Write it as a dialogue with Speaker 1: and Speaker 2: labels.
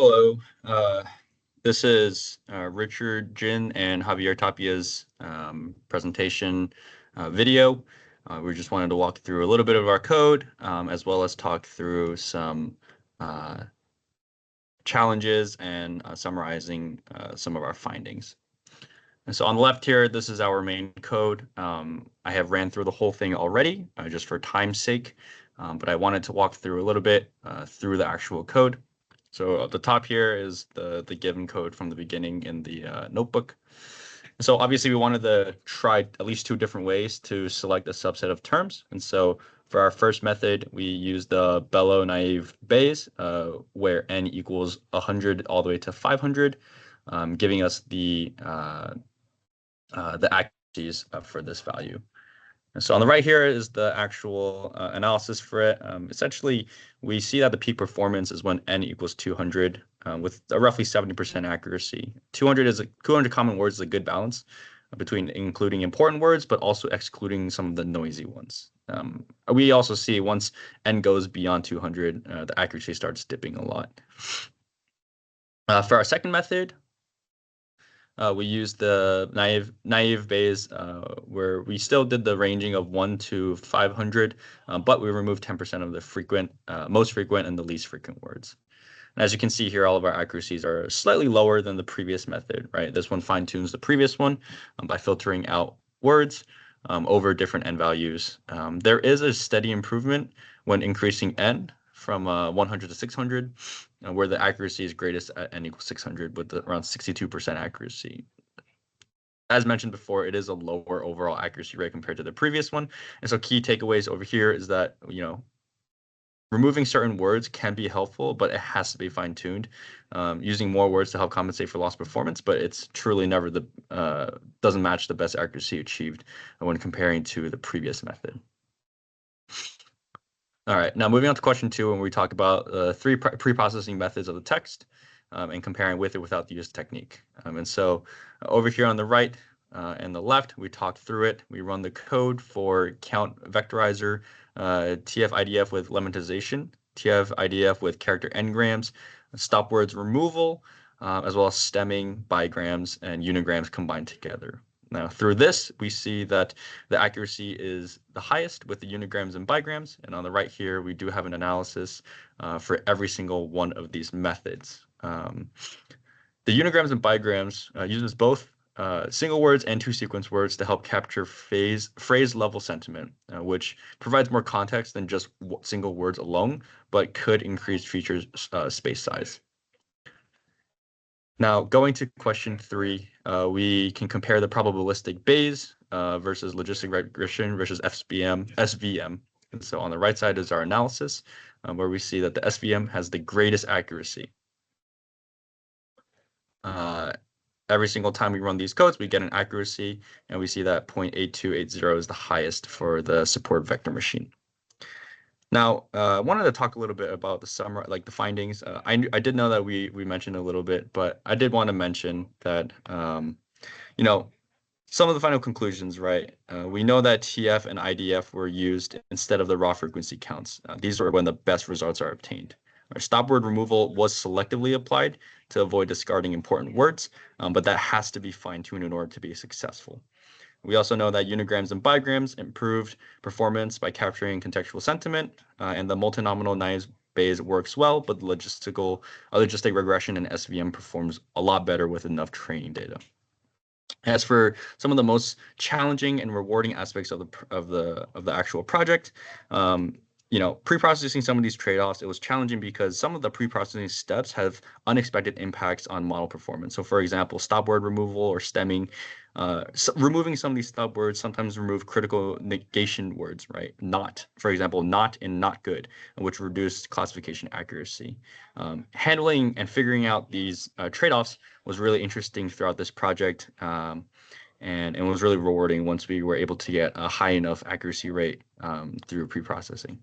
Speaker 1: Hello, this is Richard Jin and Javier Tapia's presentation video. We just wanted to walk through a little bit of our code, as well as talk through some challenges and summarizing some of our findings. And so on the left here, this is our main code. I have ran through the whole thing already, just for time's sake, but I wanted to walk through a little bit through the actual code. So at the top here is the given code from the beginning in the notebook. So obviously we wanted to try at least two different ways to select a subset of terms. And so for our first method, we used the Bellow naive Bayes, where n equals 100 all the way to 500, giving us the accuracies for this value. And so on the right here is the actual analysis for it. Essentially, we see that the peak performance is when n equals 200 with a roughly 70% accuracy. 200 common words is a good balance between including important words, but also excluding some of the noisy ones. We also see once n goes beyond 200, the accuracy starts dipping a lot. For our second method, we used the naive Bayes, where we still did the ranging of 1 to 500, but we removed 10% of the most frequent and the least frequent words. And as you can see here, all of our accuracies are slightly lower than the previous method, right? This one fine-tunes the previous one by filtering out words over different n values. There is a steady improvement when increasing n from 100 to 600, where the accuracy is greatest at n equals 600 with around 62% accuracy. As mentioned before, it is a lower overall accuracy rate compared to the previous one. And so key takeaways over here is that, removing certain words can be helpful, but it has to be fine-tuned. Using more words to help compensate for lost performance, but it's truly never doesn't match the best accuracy achieved when comparing to the previous method. All right, now moving on to question 2, when we talk about 3 pre-processing methods of the text and comparing with or without the use technique. And so over here on the right and the left, we talked through it. We run the code for count vectorizer, TF-IDF with lemmatization, TF-IDF with character n-grams, stop words removal, as well as stemming, bigrams, and unigrams combined together. Now, through this, we see that the accuracy is the highest with the unigrams and bigrams. And on the right here, we do have an analysis for every single one of these methods. The unigrams and bigrams uses both single words and 2 sequence words to help capture phrase level sentiment, which provides more context than just single words alone, but could increase feature space size. Now, going to question 3, we can compare the probabilistic Bayes versus logistic regression versus SVM. And so on the right side is our analysis, where we see that the SVM has the greatest accuracy. Every single time we run these codes, we get an accuracy, and we see that 0.8280 is the highest for the support vector machine. Now, I wanted to talk a little bit about the findings. I did know that we mentioned a little bit, but I did want to mention that, some of the final conclusions, right? We know that TF and IDF were used instead of the raw frequency counts. These are when the best results are obtained. Our stop word removal was selectively applied to avoid discarding important words, but that has to be fine-tuned in order to be successful. We also know that unigrams and bigrams improved performance by capturing contextual sentiment, and the multinominal naive Bayes works well, but the logistic regression and SVM performs a lot better with enough training data. As for some of the most challenging and rewarding aspects of the actual project, pre-processing some of these trade-offs, it was challenging because some of the pre-processing steps have unexpected impacts on model performance. So for example, stop word removal or stemming, removing some of these stop words sometimes remove critical negation words, right? Not, for example, not and not good, which reduced classification accuracy. Handling and figuring out these trade-offs was really interesting throughout this project. And it was really rewarding once we were able to get a high enough accuracy rate through pre-processing.